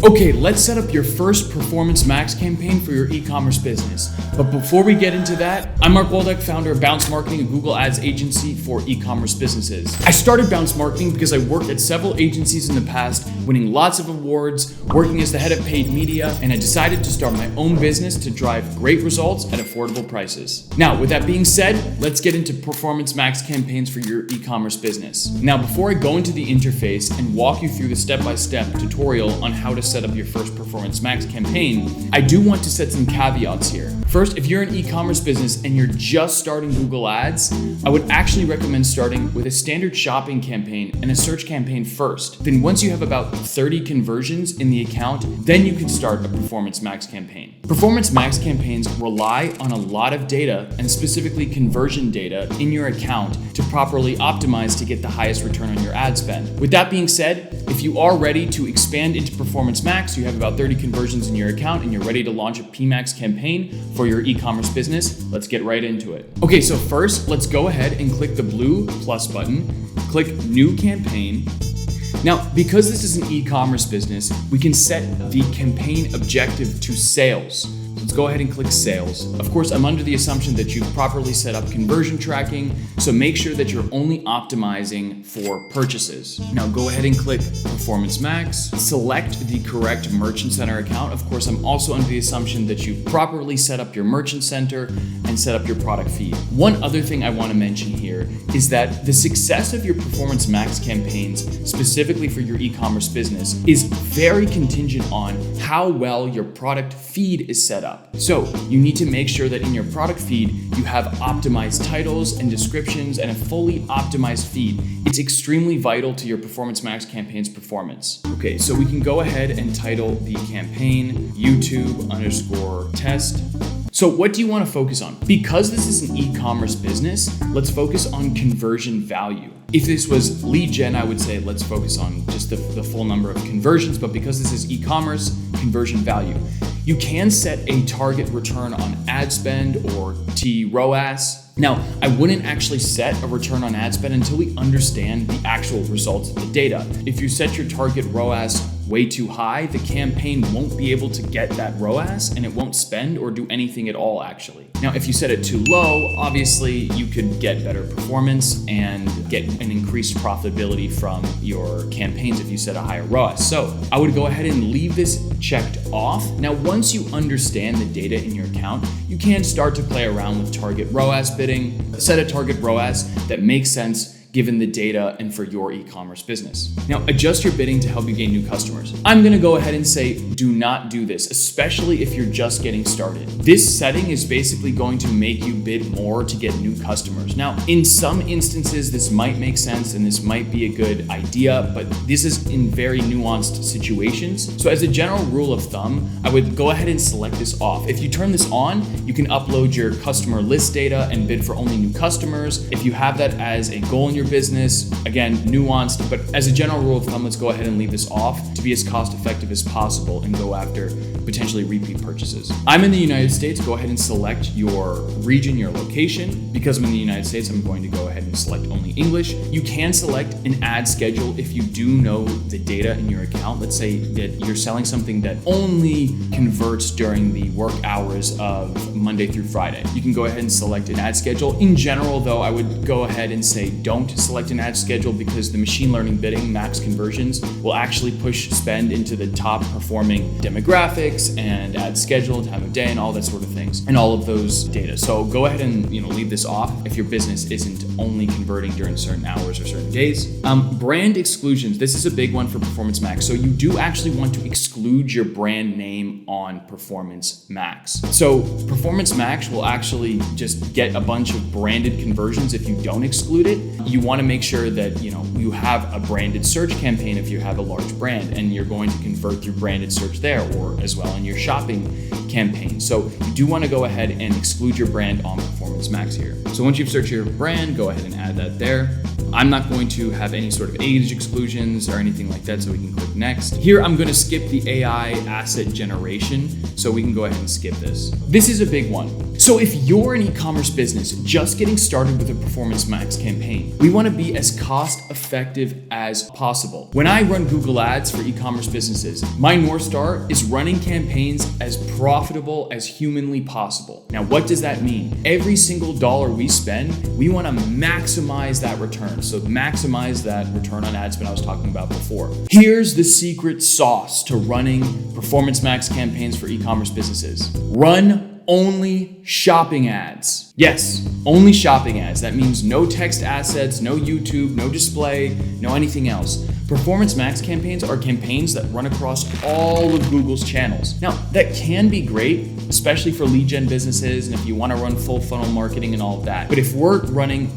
Okay, let's set up your first Performance Max campaign for your e-commerce business. But before we get into that, I'm Mark Waldeck, founder of Bounce Marketing, a Google Ads agency for e-commerce businesses. I started Bounce Marketing because I worked at several agencies in the past, winning lots of awards, working as the head of paid media, and I decided to start my own business to drive great results at affordable prices. Now, with that being said, let's get into Performance Max campaigns for your e-commerce business. Now, before I go into the interface and walk you through the step-by-step tutorial on how to set up your first Performance Max campaign, I do want to set some caveats here. First, if you're an e-commerce business and you're just starting Google Ads, I would actually recommend starting with a standard shopping campaign and a search campaign first. Then once you have about 30 conversions in the account, then you can start a Performance Max campaign. Performance Max campaigns rely on a lot of data, and specifically conversion data, in your account to properly optimize to get the highest return on your ad spend. With that being said, if you are ready to expand into Performance Max, you have about 30 conversions in your account, and you're ready to launch a PMax campaign for your e-commerce business, let's get right into it. Okay, so first, let's go ahead and click the blue plus button, click New Campaign. Now, because this is an e-commerce business, we can set the campaign objective to sales. Let's go ahead and click sales. Of course, I'm under the assumption that you've properly set up conversion tracking, so make sure that you're only optimizing for purchases. Now go ahead and click Performance Max, select the correct Merchant Center account. Of course, I'm also under the assumption that you've properly set up your Merchant Center and set up your product feed. One other thing I want to mention here is that the success of your Performance Max campaigns, specifically for your e-commerce business, is very contingent on how well your product feed is set up. So you need to make sure that in your product feed, you have optimized titles and descriptions and a fully optimized feed. It's extremely vital to your Performance Max campaign's performance. Okay, so we can go ahead and title the campaign YouTube_test. So what do you want to focus on? Because this is an e-commerce business, let's focus on conversion value. If this was lead gen, I would say let's focus on just the full number of conversions, but because this is e-commerce, conversion value. You can set a target return on ad spend or TROAS. Now, I wouldn't actually set a return on ad spend until we understand the actual results of the data. If you set your target ROAS way too high, the campaign won't be able to get that ROAS and it won't spend or do anything at all, actually. Now, if you set it too low, obviously you could get better performance and get an increased profitability from your campaigns if you set a higher ROAS. So I would go ahead and leave this checked off. Now, once you understand the data in your account, you can start to play around with target ROAS bidding. Set a target ROAS that makes sense given the data and for your e-commerce business. Now, adjust your bidding to help you gain new customers. I'm gonna go ahead and say, do not do this, especially if you're just getting started. This setting is basically going to make you bid more to get new customers. Now, in some instances, this might make sense and this might be a good idea, but this is in very nuanced situations. So as a general rule of thumb, I would go ahead and select this off. If you turn this on, you can upload your customer list data and bid for only new customers. If you have that as a goal in your business, again, nuanced, but as a general rule of thumb, let's go ahead and leave this off to be as cost effective as possible and go after potentially repeat purchases. I'm in the United States. Go ahead and select your region, your location. Because I'm in the United States, I'm going to go ahead and select only English. You can select an ad schedule if you do know the data in your account. Let's say that you're selling something that only converts during the work hours of Monday through Friday. You can go ahead and select an ad schedule. In general, though, I would go ahead and say don't select an ad schedule because the machine learning bidding max conversions will actually push spend into the top performing demographics and ad schedule, time of day, and all that sort of things, and all of those data. So go ahead and leave this off if your business isn't only converting during certain hours or certain days. Brand exclusions. This is a big one for Performance Max. So you do actually want to exclude your brand name on Performance Max. So Performance Max will actually just get a bunch of branded conversions if you don't exclude it. You want to make sure that you have a branded search campaign if you have a large brand and you're going to convert through branded search there, or as well in your shopping campaign. So you do want to go ahead and exclude your brand on Performance Max here. So once you've searched your brand, go ahead and add that there. I'm not going to have any sort of age exclusions or anything like that, so we can click next. Here, I'm going to skip the AI asset generation, so we can go ahead and skip this. This is a big one. So if you're an e-commerce business just getting started with a Performance Max campaign, we want to be as cost effective as possible. When I run Google Ads for e-commerce businesses, my North Star is running campaigns as profitable as humanly possible. Now, what does that mean? Every single dollar we spend, we want to maximize that return. So maximize that return on ad spend I was talking about before. Here's the secret sauce to running Performance Max campaigns for e-commerce businesses. Run only shopping ads. Yes, only shopping ads. That means no text assets, no YouTube, no display, no anything else. Performance Max campaigns are campaigns that run across all of Google's channels. Now, that can be great, especially for lead gen businesses and if you want to run full funnel marketing and all of that. But if we're running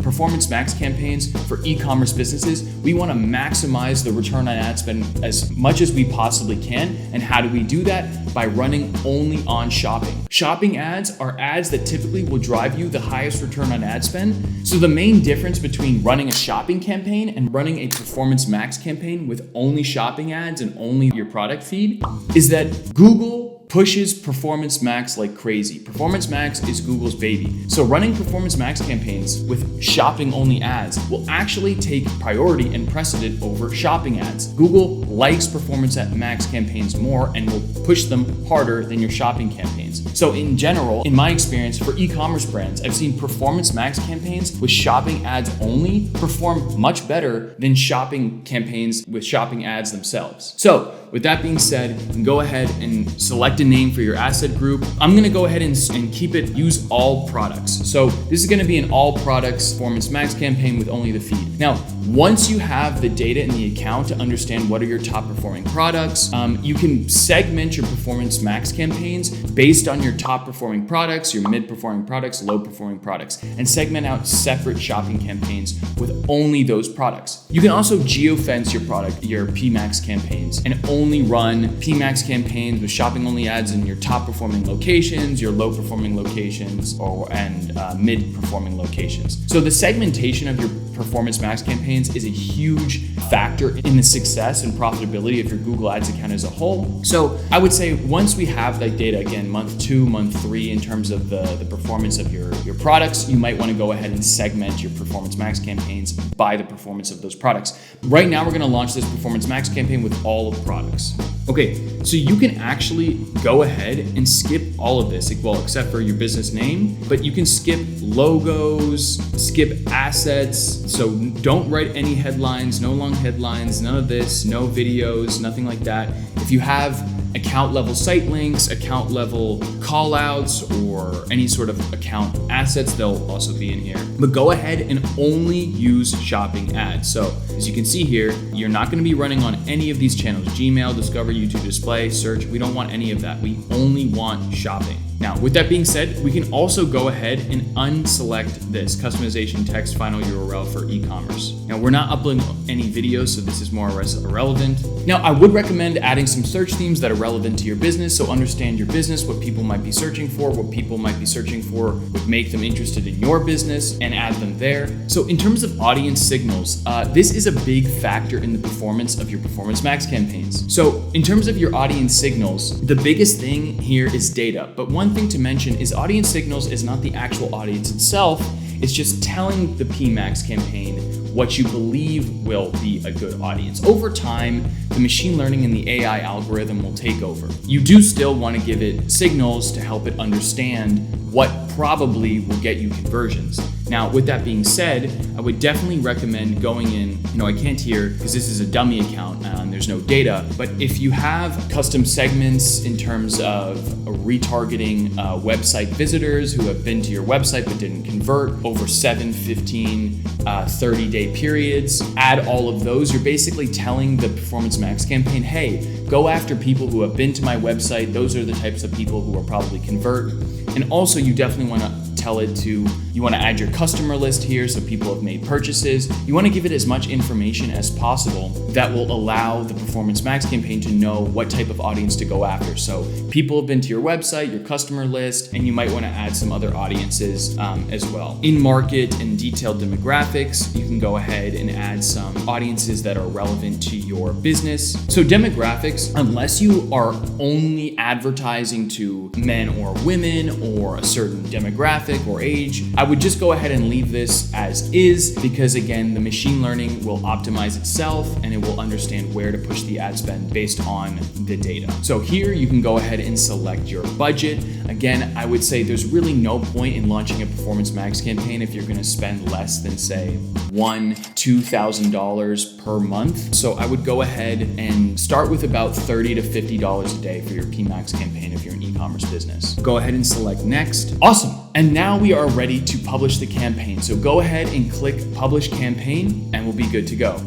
Performance Max campaigns for e-commerce businesses, we want to maximize the return on ad spend as much as we possibly can. And how do we do that? By running only on shopping. Shopping ads are ads that typically will drive you the highest return on ad spend. So the main difference between running a shopping campaign and running a Performance Max campaign with only shopping ads and only your product feed is that Google pushes Performance Max like crazy. Performance Max is Google's baby. So running Performance Max campaigns with shopping only ads will actually take priority and precedent over shopping ads. Google likes Performance Max campaigns more and will push them harder than your shopping campaigns. So in general, in my experience for e-commerce brands, I've seen Performance Max campaigns with shopping ads only perform much better than shopping campaigns with shopping ads themselves. So with that being said, you can go ahead and select a name for your asset group. I'm going to go ahead and keep it use all products. So this is going to be an all products Performance Max campaign with only the feed. Now, once you have the data in the account to understand what are your top performing products, you can segment your Performance Max campaigns based on your top performing products, your mid performing products, low performing products, and segment out separate shopping campaigns with only those products. You can also geofence your product, your PMax campaigns, and only run PMax campaigns with shopping only ads in your top performing locations, your low performing locations, and mid performing locations. So the segmentation of your Performance Max campaigns is a huge factor in the success and profitability of your Google Ads account as a whole. So I would say once we have that data, again, month 2, month 3, in terms of the performance of your products, you might want to go ahead and segment your Performance Max campaigns by the performance of those products. Right now, we're going to launch this Performance Max campaign with all of products. Okay, so you can actually go ahead and skip all of this, well, except for your business name, but you can skip logos, skip assets. So don't write any headlines, no long headlines, none of this, no videos, nothing like that. If you have account level site links, account level call outs, or any sort of account assets, they'll also be in here. But go ahead and only use shopping ads. So as you can see here, you're not going to be running on any of these channels, Gmail, Discover, YouTube Display, Search. We don't want any of that. We only want shopping. Now, with that being said, we can also go ahead and unselect this customization text final URL for e-commerce. Now, we're not uploading any videos, so this is more or less irrelevant. Now, I would recommend adding some search themes that are relevant to your business. So understand your business, what people might be searching for, what people might be searching for would make them interested in your business, and add them there. So in terms of audience signals, this is a big factor in the performance of your Performance Max campaigns. So in terms of your audience signals, the biggest thing here is data. But one thing to mention is audience signals is not the actual audience itself. It's just telling the PMax campaign what you believe will be a good audience. Over time, the machine learning and the AI algorithm will take over. You do still want to give it signals to help it understand what probably will get you conversions. Now, with that being said, I would definitely recommend going in, I can't here because this is a dummy account and there's no data, but if you have custom segments in terms of retargeting website visitors who have been to your website but didn't convert over 7, 15, 30-day periods, add all of those. You're basically telling the Performance Max campaign, hey, go after people who have been to my website. Those are the types of people who will probably convert. And also, you definitely want to tell it to You want to add your customer list here so people have made purchases. You want to give it as much information as possible that will allow the Performance Max campaign to know what type of audience to go after. So people have been to your website, your customer list, and you might want to add some other audiences as well. In market and detailed demographics, you can go ahead and add some audiences that are relevant to your business. So demographics, unless you are only advertising to men or women or a certain demographic or age, I would just go ahead and leave this as is, because again, the machine learning will optimize itself and it will understand where to push the ad spend based on the data. So here you can go ahead and select your budget. Again, I would say there's really no point in launching a Performance Max campaign if you're going to spend less than say $1,000-$2,000 per month. So I would go ahead and start with about $30 to $50 a day for your PMax campaign if you're an e-commerce business. Go ahead and select next. Awesome. And now we are ready to publish the campaign. So go ahead and click Publish Campaign and we'll be good to go.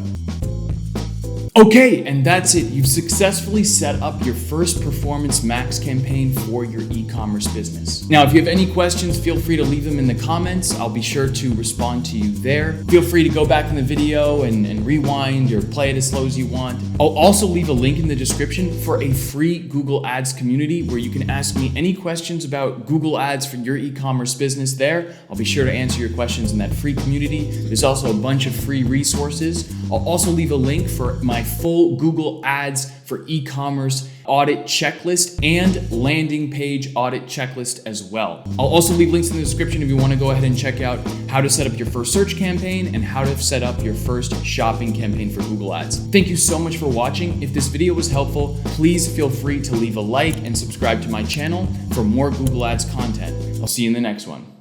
Okay, and that's it. You've successfully set up your first Performance Max campaign for your e-commerce business. Now, if you have any questions, feel free to leave them in the comments. I'll be sure to respond to you there. Feel free to go back in the video and rewind or play it as slow as you want. I'll also leave a link in the description for a free Google Ads community where you can ask me any questions about Google Ads for your e-commerce business there. I'll be sure to answer your questions in that free community. There's also a bunch of free resources. I'll also leave a link for my full Google Ads for e-commerce audit checklist and landing page audit checklist as well. I'll also leave links in the description if you want to go ahead and check out how to set up your first search campaign and how to set up your first shopping campaign for Google Ads. Thank you so much for watching. If this video was helpful, please feel free to leave a like and subscribe to my channel for more Google Ads content. I'll see you in the next one.